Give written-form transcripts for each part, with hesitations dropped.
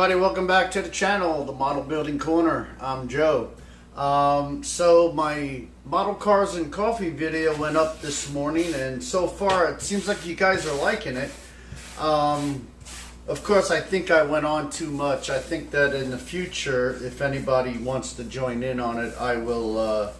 everybody, welcome back to the channel, the Model Building Corner. I'm Joe. So my model cars and coffee video went up this morning, and so far it seems like you guys are liking it. Of course, I think I went on too much. I think that in the future, if anybody wants to join in on it, I will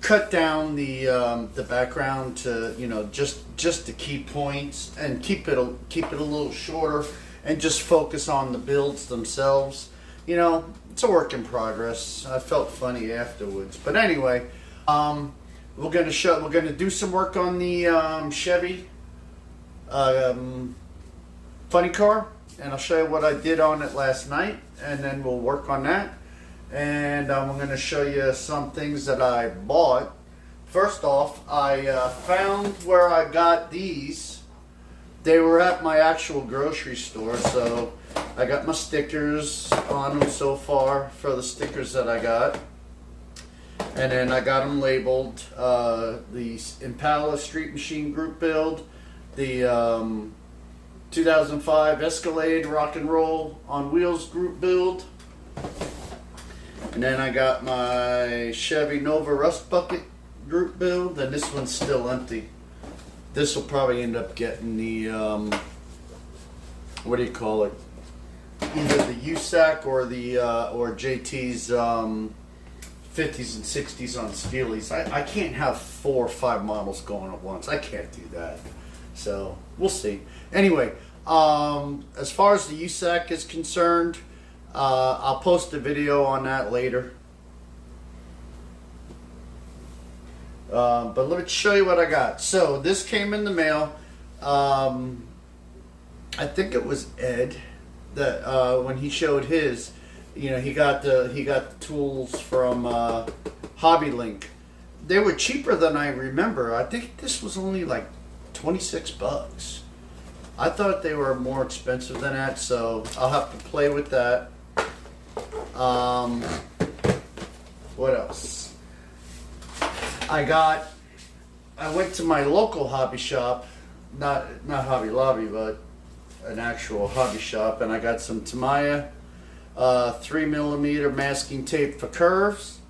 cut down the background to, you know, just the key points, and keep it a little shorter, and just focus on the builds themselves. You know, it's a work in progress. I felt funny afterwards, but anyway, we're gonna do some work on the Chevy funny car, and I'll show you what I did on it last night, and then we'll work on that. And I'm going to show you some things that I bought. First off, I found where I got these. They were at my actual grocery store, so I got my stickers on them so far for the stickers that I got. And then I got them labeled, the Impala Street Machine Group Build, the 2005 Escalade Rock and Roll on Wheels Group Build. And then I got my Chevy Nova Rust Bucket Group Build, and this one's still empty. This will probably end up getting the, what do you call it? Either the USAC or the, or JT's 50s and 60s on Steelies. I can't have 4 or 5 models going at once. I can't do that. So, we'll see. Anyway, as far as the USAC is concerned, I'll post a video on that later. But let me show you what I got. So this came in the mail. I think it was Ed that when he showed his, you know, he got the tools from Hobby Link. They were cheaper than I remember. I think this was only like 26 bucks. I thought they were more expensive than that, so I'll have to play with that. What else? I went to my local hobby shop, not Hobby Lobby, but an actual hobby shop, and I got some Tamiya 3mm masking tape for curves,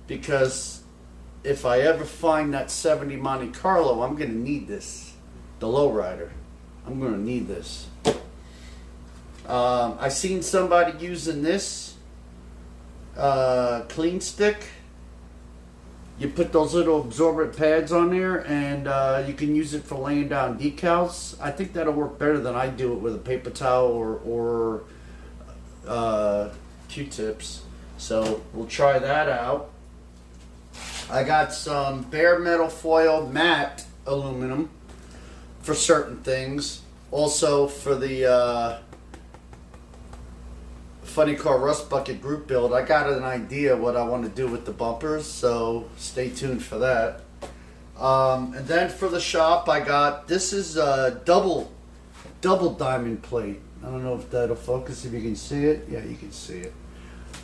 because if I ever find that 70 Monte Carlo, I'm gonna need this, the lowrider. I'm gonna need this. I seen somebody using this clean stick. You put those little absorbent pads on there, and you can use it for laying down decals. I think that'll work better than I do it with a paper towel or Q-tips. So we'll try that out. I got some bare metal foil matte aluminum for certain things. Also for the Funny Car Rust Bucket Group Build, I got an idea what I want to do with the bumpers, so stay tuned for that. And then for the shop, I got, this is a double diamond plate. I don't know if that'll focus, if you can see it. Yeah, you can see it.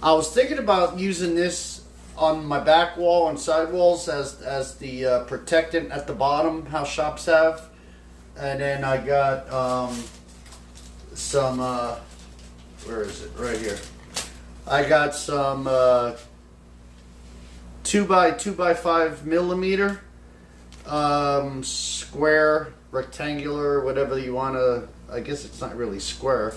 I was thinking about using this on my back wall and side walls as the protectant at the bottom, how shops have. And then I got some, where is it? Right here. I got some 2x5mm square, rectangular, whatever you want to, I guess it's not really square,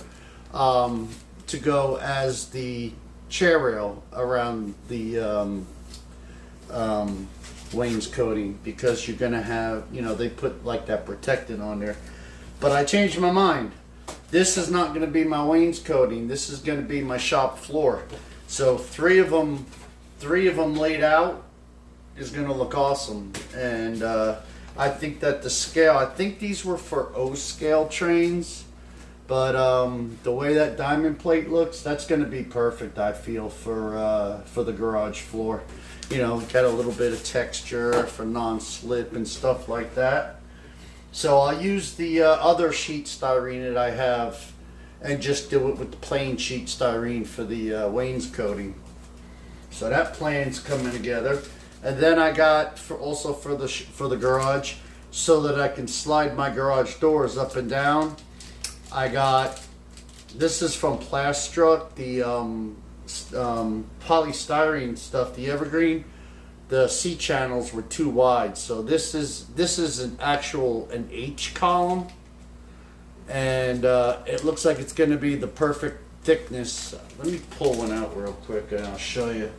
to go as the chair rail around the wainscoting, because you're going to have, you know, they put like that protectant on there. But I changed my mind. This is not going to be my wainscoting. This is going to be my shop floor. So three of them laid out is going to look awesome. And I think that the scale, I think these were for O scale trains, but the way that diamond plate looks, that's going to be perfect, I feel, for the garage floor. You know, got a little bit of texture for non-slip and stuff like that. So I'll use the other sheet styrene that I have and just do it with the plain sheet styrene for the wainscoting. So that plan's coming together. And then I got also for the garage, so that I can slide my garage doors up and down. I got This is from Plastruck, the polystyrene stuff, the evergreen. The C channels were too wide, so this is an H column, and it looks like it's going to be the perfect thickness. Let me pull one out real quick and I'll show you.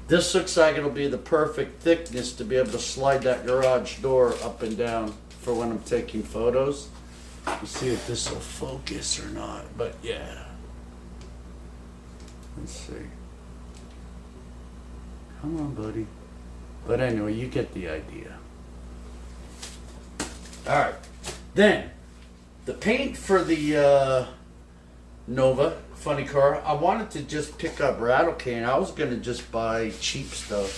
This looks like it'll be the perfect thickness to be able to slide that garage door up and down for when I'm taking photos. Let's see if this will focus or not, but yeah. Let's see. Come on, buddy. But anyway, you get the idea. Alright. Then, the paint for the Nova, funny car, I wanted to just pick up rattle can. I was going to just buy cheap stuff,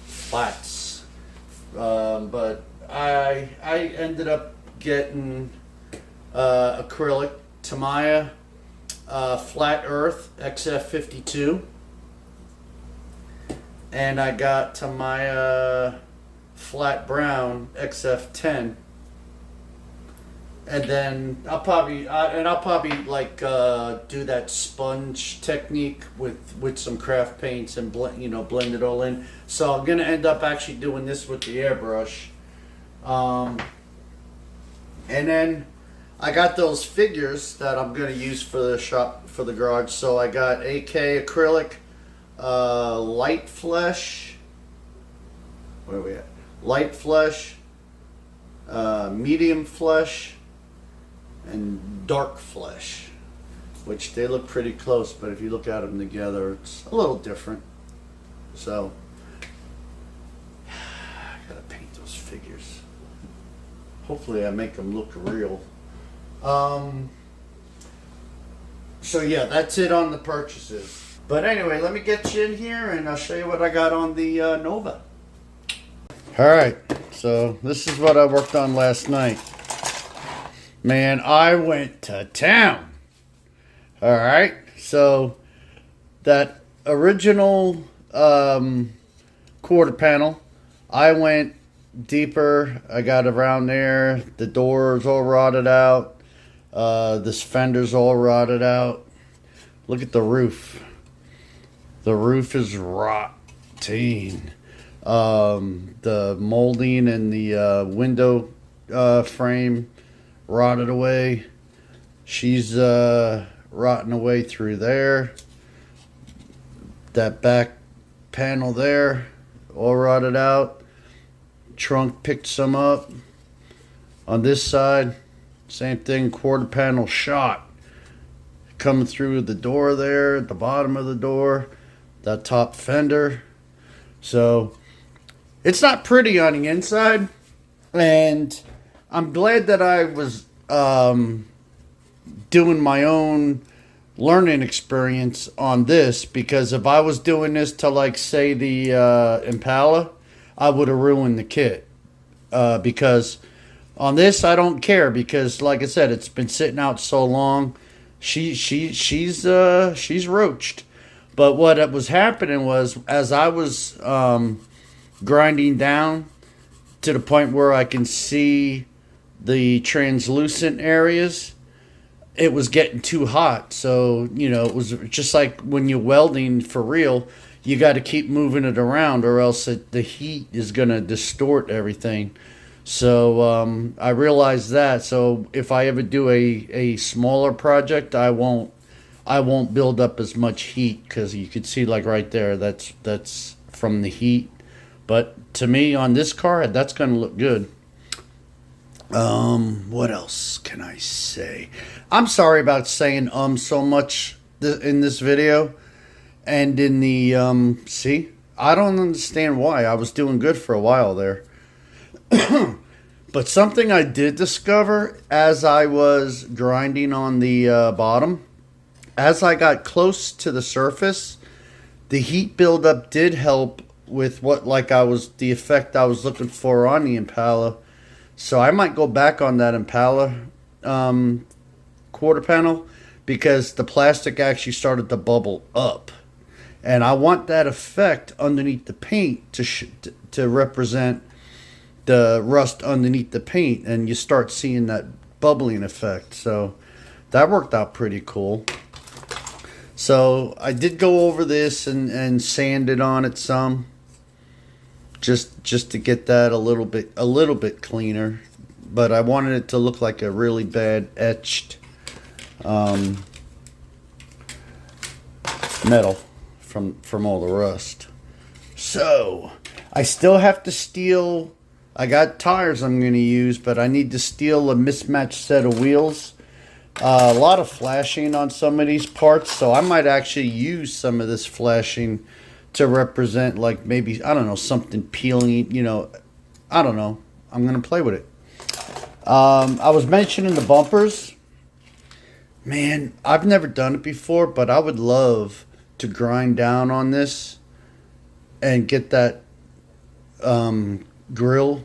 flats. But I ended up getting acrylic, Tamiya Flat Earth XF52. And I got Tamiya Flat Brown XF10. And then I'll probably like do that sponge technique with some craft paints and blend it all in. So I'm gonna end up actually doing this with the airbrush. And then I got those figures that I'm gonna use for the shop, for the garage. So I got AK acrylic, light flesh. Where are we at? Light flesh, medium flesh, and dark flesh, which they look pretty close, but if you look at them together, it's a little different. So I gotta paint those figures. Hopefully I make them look real. So yeah, that's it on the purchases. But anyway, let me get you in here and I'll show you what I got on the Nova. Alright, so this is what I worked on last night. Man, I went to town. Alright, so that original quarter panel, I went deeper. I got around there. The door's all rotted out. This fender's all rotted out. Look at the roof. The roof is rotting. The molding and the window frame rotted away. She's rotting away through there. That back panel there, all rotted out. Trunk picked some up. On this side, same thing, quarter panel shot. Coming through the door there, at the bottom of the door, that top fender. So it's not pretty on the inside, and I'm glad that I was doing my own learning experience on this, because if I was doing this to, like, say the Impala, I would have ruined the kit. Because on this I don't care, because like I said, it's been sitting out so long. She's roached. But what was happening was, as I was grinding down to the point where I can see the translucent areas, it was getting too hot. So, it was just like when you're welding for real, you got to keep moving it around, or else the heat is going to distort everything. So I realized that. So if I ever do a smaller project, I won't build up as much heat, because you could see, like right there, that's from the heat. But to me, on this car, that's going to look good. What else can I say? I'm sorry about saying so much in this video and in the see, I don't understand why. I was doing good for a while there. But something I did discover as I was grinding on the bottom, as I got close to the surface, the heat buildup did help with the effect I was looking for on the Impala. So I might go back on that Impala quarter panel, because the plastic actually started to bubble up, and I want that effect underneath the paint to represent the rust underneath the paint, and you start seeing that bubbling effect. So that worked out pretty cool. So I did go over this and sanded on it some, just to get that a little bit cleaner. But I wanted it to look like a really bad etched metal from all the rust. So I still have to steel. I got tires I'm going to use, but I need to steel a mismatched set of wheels. A lot of flashing on some of these parts, so I might actually use some of this flashing to represent, like, maybe, I don't know, something peeling, you know, I don't know. I'm going to play with it. I was mentioning the bumpers. Man, I've never done it before, but I would love to grind down on this and get that grill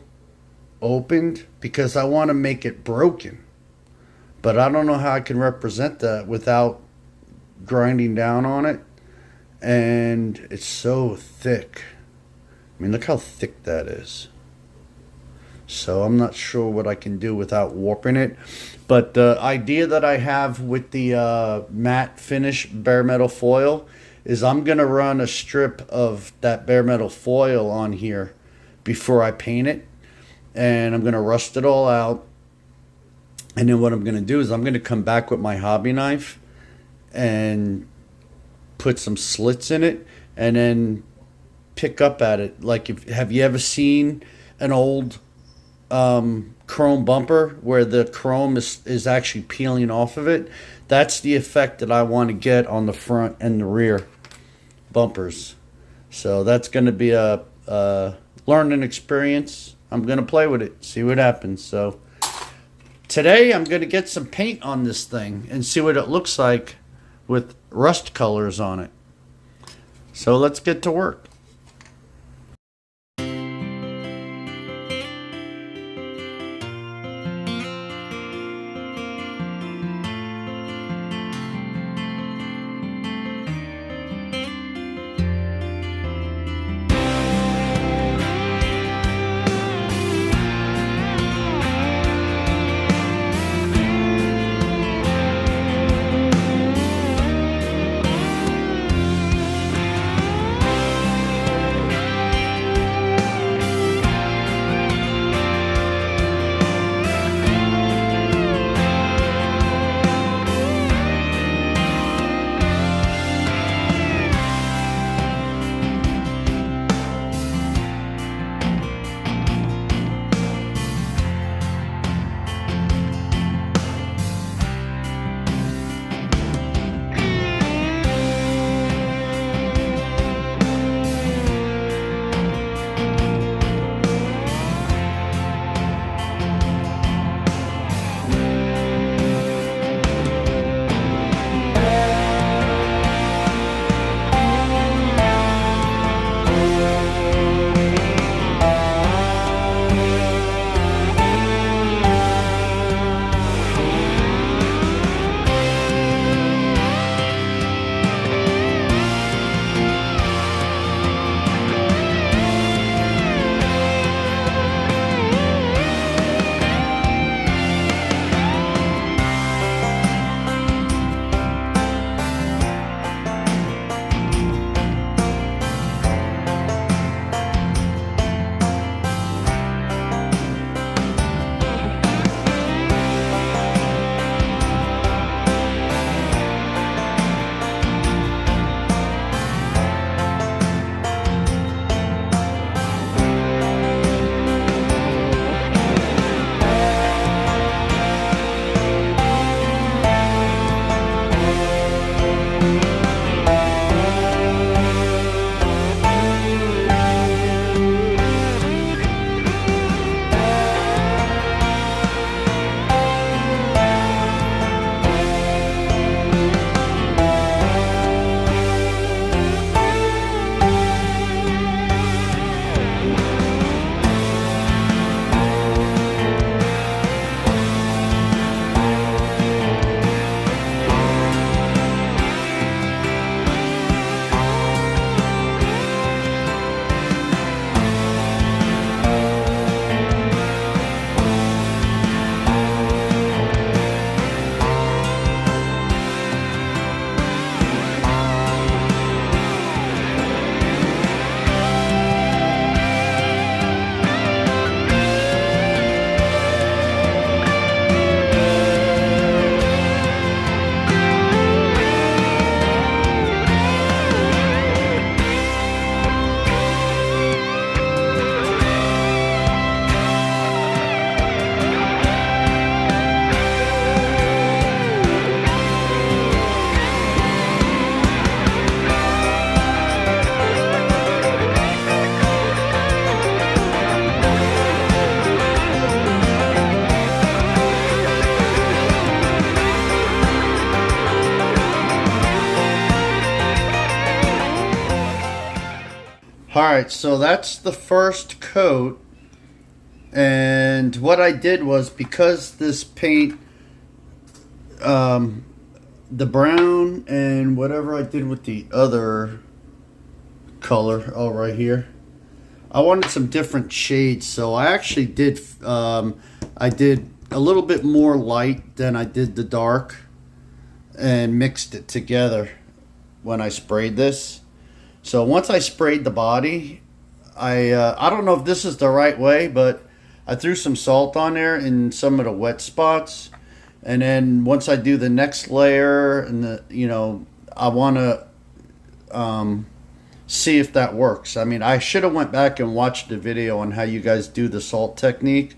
opened, because I want to make it broken. But I don't know how I can represent that without grinding down on it. And it's so thick. I mean, look how thick that is. So I'm not sure what I can do without warping it. But the idea that I have with the matte finish bare metal foil is I'm going to run a strip of that bare metal foil on here before I paint it. And I'm going to rust it all out. And then what I'm going to do is I'm going to come back with my hobby knife and put some slits in it and then pick up at it. Like, have you ever seen an old chrome bumper where the chrome is actually peeling off of it? That's the effect that I want to get on the front and the rear bumpers. So that's going to be a learning experience. I'm going to play with it, see what happens. So today I'm going to get some paint on this thing and see what it looks like with rust colors on it. So let's get to work. Alright, so that's the first coat. And what I did was, because this paint, the brown and whatever I did with the other color, oh, right here, I wanted some different shades. So I actually did, I did a little bit more light than I did the dark, and mixed it together when I sprayed this. So once I sprayed the body, I don't know if this is the right way, but I threw some salt on there in some of the wet spots, and then once I do the next layer, and I want to see if that works. I mean, I should have went back and watched the video on how you guys do the salt technique,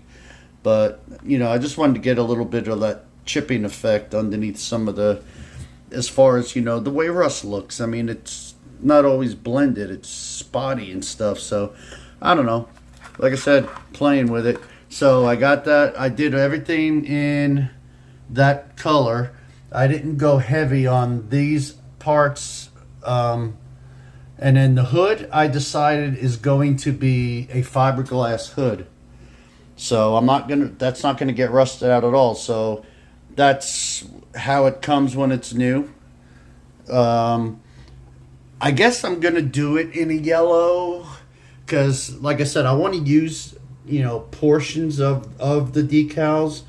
but I just wanted to get a little bit of that chipping effect underneath some of the, as far as the way rust looks. I mean, it's not always blended, it's spotty and stuff, so I don't know. Like I said, playing with it. So I got that. I did everything in that color. I didn't go heavy on these parts. And then the hood, I decided, is going to be a fiberglass hood. So that's not gonna get rusted out at all. So that's how it comes when it's new. I guess I'm gonna do it in a yellow, because like I said, I want to use portions of the decals,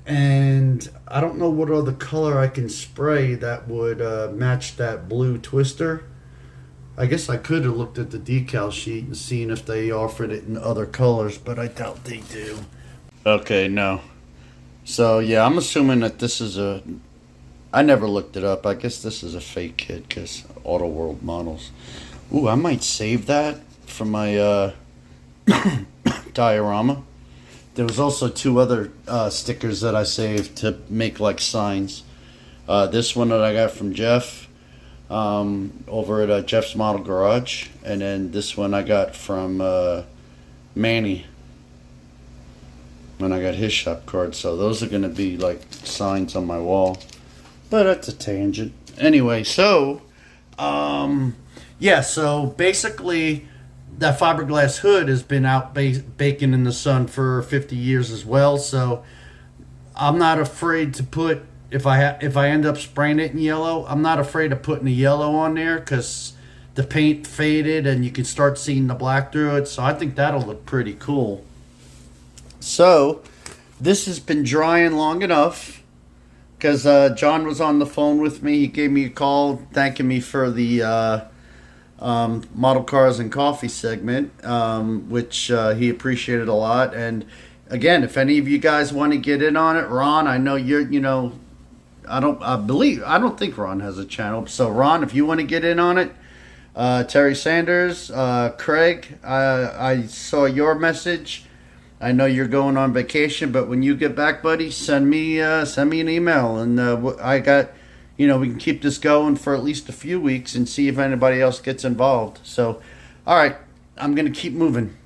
and I don't know what other color I can spray that would match that blue twister. I guess I could have looked at the decal sheet and seen if they offered it in other colors, but I doubt they do. Okay, no. So yeah, I'm assuming that this is I never looked it up. I guess this is a fake kit, because Auto World models. Ooh, I might save that for my diorama. There was also 2 other stickers that I saved to make like signs. This one that I got from Jeff over at Jeff's Model Garage, and then this one I got from Manny when I got his shop card. So those are going to be like signs on my wall. But that's a tangent. Anyway, so yeah, so basically that fiberglass hood has been out baking in the sun for 50 years as well. So I'm not afraid to put, if I end up spraying it in yellow, I'm not afraid of putting the yellow on there, because the paint faded and you can start seeing the black through it. So I think that'll look pretty cool. So this has been drying long enough, because John was on the phone with me. He gave me a call thanking me for the Model Cars and Coffee segment, which he appreciated a lot. And again, if any of you guys want to get in on it, Ron, I know you're, I don't think Ron has a channel. So Ron, if you want to get in on it, Terry Sanders, Craig, I saw your message. I know you're going on vacation, but when you get back, buddy, send me an email, and I got, we can keep this going for at least a few weeks and see if anybody else gets involved. So, all right, I'm gonna keep moving.